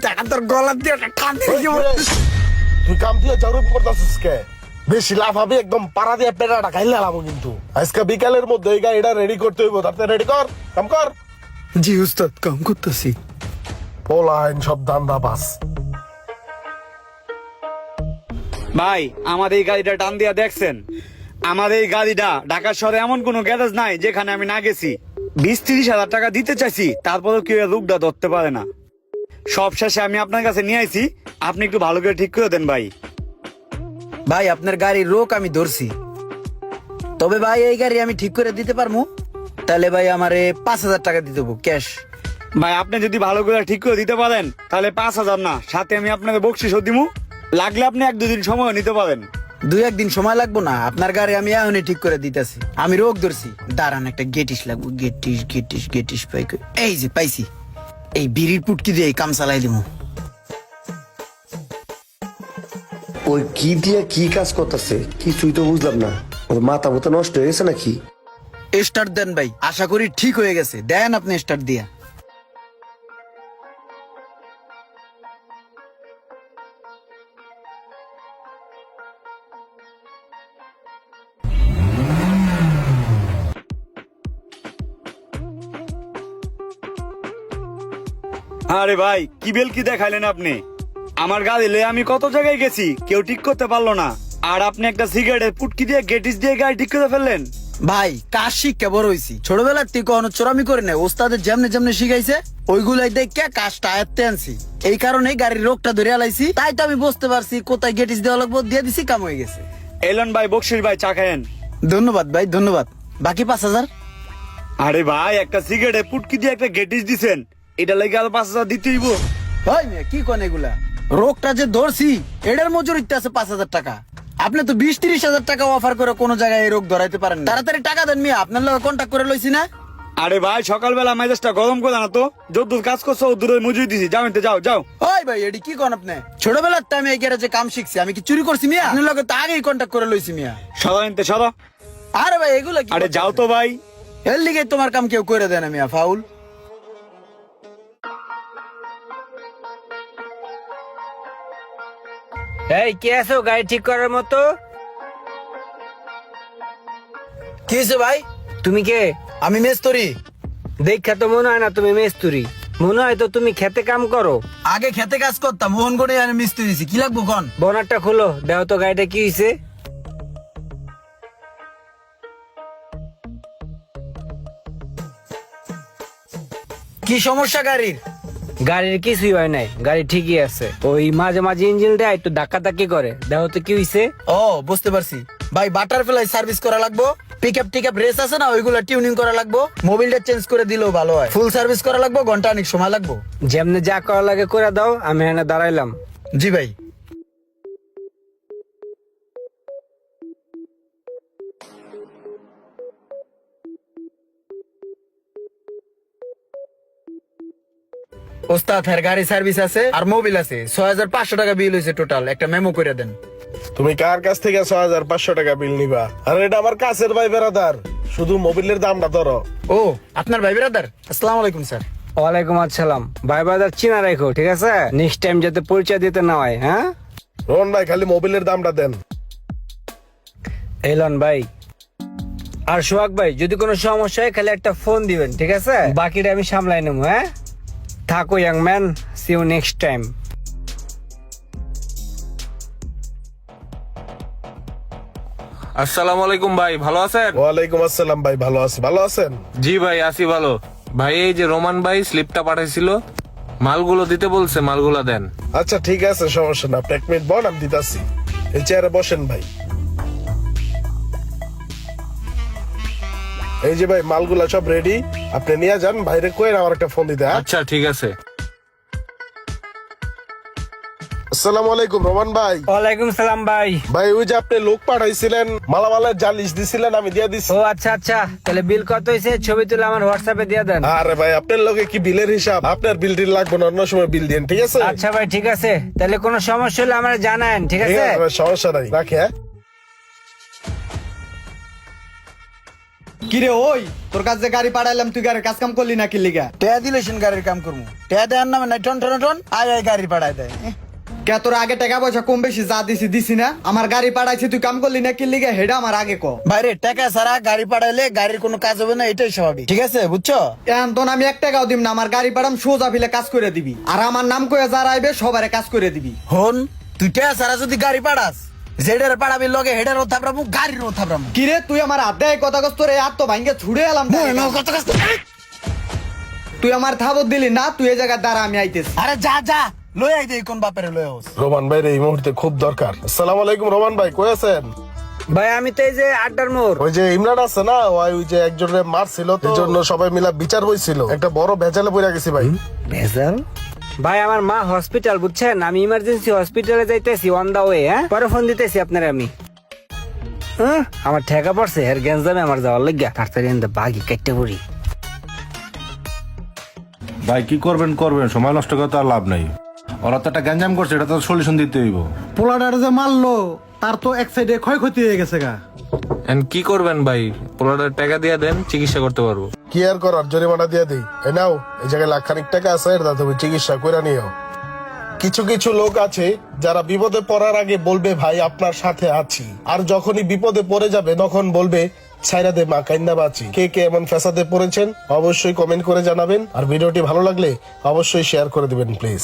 টাকা তোর গলা দিয়ে টান দিয়ে তুই কাম দিয়ে জরুর করতেছিস কে? বেশি লাভ হবে একদম পাড়া দিয়ে পেটাটা খাইলে লাভ কিন্তু। আজকে বিকালের মধ্যে এই গাড়িটা রেডি করতে হইব, তাতে রেডি কর, কাম কর। জি উস্তাদ, কাম করতেছি। পোলাইন সব দান্দা বাস। ভাই আমাদের এই গাড়িটা টান দিয়া দেখছেন? আমাদের এই গাড়িটা ঢাকা শহরে এমন কোন গ্যারেজ নাই যেখানে আমি না গেছি। 20-30 হাজার টাকা দিতে চাইছি, তারপরেও কেউ লোকটা ধরতে পারে না। সব শেষে আমি আপনার কাছে নিয়ে আইছি, আপনি একটু ভালো করে ঠিক করে দেন ভাই। ভাই আপনার গাড়ির রোক আমি ধরছি, তবে ভাই এই গাড়ি আমি ঠিক করে দিতে পারবো। তাহলে ভাই আমারে 5,000 টাকা দিতে হবো ক্যাশ। ভাই আপনি যদি ভালো করে ঠিক করে দিতে পারেন তাহলে 5,000 না, সাথে আমি আপনাকে বকশিসও দিমু। লাগলে আপনি 1-2 দিন সময় নিতে পারেন। 2-1 দিন সময় লাগবো না, আপনার গাড়ি আমি এখনই ঠিক করে দিতেছি। আমি রোগ ধরছি, দাঁড়ান একটা গেটিস লাগবো। গেটিস পাই কই? এই যে পাইছি। এই বিড়ির পুটকি দিয়ে কাম চালাই দিব। ওই কি দিয়ে কি কাজ করতেছে কিছুই তো বুঝলাম না। ওর মাথা মতো নষ্ট হয়ে গেছে নাকি? স্টার্ট দেন ভাই, আশা করি ঠিক হয়ে গেছে। দেন আপনি স্টার্ট দিয়া। আরে ভাই কি বেল কি দেখাইলেন আপনি? আমার গাড়ি লয়ে আমি কত জায়গায় গেছি, কেউ ঠিক করতে পারলো না। আর আপনি একটা সিগারেটের পুটকি দিয়ে গেটিস দিয়ে গাড়ি ঠিক করে ফেললেন। ভাই কাজ শিক্ষা বড় হইছি, ছোটবেলার থেকে অনেক চোরামি করে নেই। ওস্তাদের যেমনে যেমনে শিখাইছে ওইগুলাই দেখে কাজটা আয়ত্তে আনছি। এই কারণে গাড়ির রোগটা ধরে আলাইছি, তাই তো আমি বুঝতে পারছি কোথায় গেটিস দেওয়া লাগবো, দিয়ে দিছি, কাম হয়ে গেছে। এলন ভাই, বকশিস ভাই, চা খায়েন। ধন্যবাদ ভাই, ধন্যবাদ। বাকি 5,000? আরে ভাই একটা সিগারেটের পুটকি দিয়ে একটা গেটিস দিছেন, এটা লাগে আর 5,000 দিতে হইব? ভাই মিয়া কি কোন এগুলা? রোগটা যে ধরছি এটার মজুরিতে আছে 5,000 টাকা। আপনি তো 20-30 হাজার টাকা অফার করে কোনো জায়গায় এই রোগ ধরাইতে পারেন না। তাড়াতাড়ি টাকা দেন মিয়া, আপনার লগে কন্ট্যাক্ট করে লইছি না। আরে ভাই সকালবেলা মেজাজটা গরম করে না তো, যদ্দূর কাজ করছো দূরে মজুরি দিছি, যাও এতে যাও যাও। ওই ভাই এডি কি কোন আপনি? ছোটবেলার টাইমে এই গ্যারেজে কাম শিখছি, আমি কি চুরি করছি মিয়া? আপনার লগে তো আগেই কন্ট্যাক্ট করে লইছি মিয়া। সদা এনতে সদা। আরে ভাই এগুলা কি? আরে যাও তো ভাই। এর লিগে তোমার কাম কেউ করে দেয় না মিয়া, ফাউল। এই কে আছো গাড়ি ঠিক করার মতো? কি হয়েছে ভাই? তুমি কে? আমি মেস্তরি। দেখা তো মনে হয় না তুমি মেস্তুরি, মনে হয় তো তুমি খেতে কাম করো। আগে খেতে কাজ করতাম, মোহনগড়ে আমি মিস্ত্রি দিছি। কি লাগবো কোন? বনারটা খুলো, দেও তো গাড়িটা কি হয়েছে। কি সমস্যা গাড়ির? গাড়ির কিছুই হয় নাই, গাড়ি ঠিকই আছে। ওই মাঝে মাঝে ইঞ্জিন দেয় একটু ধাক্কা ধাক্কি করে, দেও তো কি হয়েছে। ও বুঝতে পারছি ভাই, বাটারফ্লাই সার্ভিস করা লাগবো। পিকআপ টিকআপ রেস আছে না, ওইগুলা টিউনিং করা লাগবো। মোবিলটা চেঞ্জ করে দিলেও ভালো হয়। ফুল সার্ভিস করা লাগবো, ঘন্টা অনেক সময় লাগবো। যেমনি যা করা লাগে করে দাও, আমি এখানে দাঁড়াইলাম। জি ভাই। ওস্তাদ হ্যার গাড়ি সার্ভিস আছে আর মোবিল আছে। 6,500 টাকা বিল হয়েছে টোটাল। একটা মেমো করে দেন। তুমি কার কাছ থেকে 6,500 টাকা বিল নিবা? আর এটা আমার কাছের ভাই বেড়াদার, শুধু মোবিলের দামটা ধরো। ও আপনার ভাই ব্রাদার? আসসালামু আলাইকুম স্যার। ওয়ালাইকুম আসসালাম। ভাই বাজার চিনা রাখো, ঠিক আছে? নেক্সট টাইম যাতে পরিচয় দিতে না হয়। হ্যাঁ রোহন ভাই, খালি মোবিলের দামটা দেন। এলন ভাই আর সোহাগ ভাই, যদি কোনো সমস্যা হয় খালি একটা ফোন দিবেন, ঠিক আছে? বাকিটা আমি সামলাই নেবো। হ্যাঁ থাকো young man, see you next time. আসসালামু আলাইকুম ভাই, ভালো আছেন? ওয়ালাইকুম আসসালাম ভাই, ভালো আছি। ভালো আছেন? জি ভাই আছি ভালো। ভাই এই যে রোমান ভাই স্লিপটা পাঠাইছিল, মালগুলো দিতে বলছে, মালগুলো দেন। আচ্ছা ঠিক আছে, সমস্যা না। আপনি 1 মিনিট বল, আমি দিতাছি। এই চেয়ারে বসেন ভাই। এই যে ভাই, মালগুলা সব রেডি, আপনি নিয়ে যান। বাইরে কই আমার একটা ফোন দিতে। আচ্ছা ঠিক আছে। আসসালামু আলাইকুম রোমান ভাই। ওয়ালাইকুম সালাম ভাই। ভাই ওই যে আপনি লোক পাঠাইছিলেন, মালামালের যা লিস্ট দিছিলেন আমি দিয়ে দিছি। ও আচ্ছা আচ্ছা, তাহলে বিল কত হয়েছে ছবি তুলে আমার হোয়াটসঅ্যাপে দিয়ে দেন। আরে ভাই আপনার লগে কি বিলের হিসাব? আপনার বিল টিল লাগবে না, অন্য সময় বিল দিন, ঠিক আছে? আচ্ছা ভাই ঠিক আছে, তাহলে কোনো সমস্যা হলে আমার জানান, ঠিক ঠিক আছে? আছে ভাই, সমস্যা নাই, রাখি। হ্যাঁ কিরে ওই তোর কাছে গাড়ি পাঠাইলাম তুই গাড়ির কাজ কাম করলি না কি লিগা? টেয়া দিলে সেন গাড়ির কাম করবো, টেয়া দেওয়ার নামে নাই টন টন টন আয় আয় গাড়ি পাঠায় দেয়। কে তোর আগে টাকা পয়সা কম বেশি যা দিছি না? আমার গাড়ি পাঠাইছি তুই কাম করলি না কি লিগা হেডা আমার আগে ক। বাইরে টাকা ছাড়া গাড়ি পাঠাইলে গাড়ির কোনো কাজ হবে না, এটাই স্বাভাবিক, ঠিক আছে বুঝছো? এখন তো আমি 1 টাকাও দিম না, আমার গাড়ি পাঠাম সোজা ফিলে কাজ করে দিবি, আর আমার নাম কয়ে যারা আইবে সবারে কাজ করে দিবি। হন তুই টেয়া ছাড়া যদি গাড়ি পাঠাস, যেটার পাঠাবি লগে হেডারও থাপড়ামু গাড়িরও থাপড়ামু। কিরে তুই আমার হাত দেয় কথা কস, তোর হাত তো ভাঙ্গে ছুড়ে এলাম। তুই আমার থাবত দিলি না, তুই এই জায়গার দ্বারা আমি আইতেছি। আরে যা যা লই আই দে, কোন বাপের লই হোস। রোমান ভাই এই মুহূর্তে খুব দরকার। আসসালামু আলাইকুম রোমান ভাই, কই আছেন? ভাই আমি তো এই যে আড্ডার মোড়। ওই যে ইমরান আছে না, ওই যে একজনের মারছিল, তো এই জন্য সবাই মিলা বিচার হইছিল, একটা বড় ভেজালে পড়ে গেছি ভাই। ভেজাল? ভাই আমার মা হসপিটাল, বুঝছেন? আমি ইমার্জেন্সি হসপিটালে যাইতেছি অন দা ওয়ে। হ্যাঁ, পরে ফোন দিতেছি আপনার আমি। আমার ঠেকা পড়ছে এর গ্যাঞ্জামে আমার যাওয়ার লাগিয়া, তাড়াতাড়ি বাগি কেটে পড়ি। ভাই কি করবেন করবেন, সময় নষ্ট করে তো আর লাভ নাই। ওরা তো একটা গ্যাঞ্জাম করছে, এটা তো সলিউশন দিতে হইব। পোলাডার যে মারলো তার তো এক সাইডে ক্ষয়ক্ষতি হয়ে গেছে গা। And কি করবেন ভাই, পোলাটার টাকা দিয়ে দেন, চিকিৎসা করতে পারবো। কি আর করার, জরিমানা দিয়ে দিই। এই নাও, এই জায়গায় লাখখানিক টাকা আছে, এটা তুমি চিকিৎসা করে নিও। কিছু কিছু লোক আছে যারা বিপদে পড়ার আগে বলবে ভাই আপনার সাথে আছি, আর যখনই বিপদে পড়ে যাবে তখন বলবে ছাইরা দে মা কাইন্দা বাঁচি। কে কে এমন ফ্যাসাদে পড়েছেন অবশ্যই কমেন্ট করে জানাবেন, আর ভিডিওটি ভালো লাগলে অবশ্যই শেয়ার করে দিবেন প্লিজ।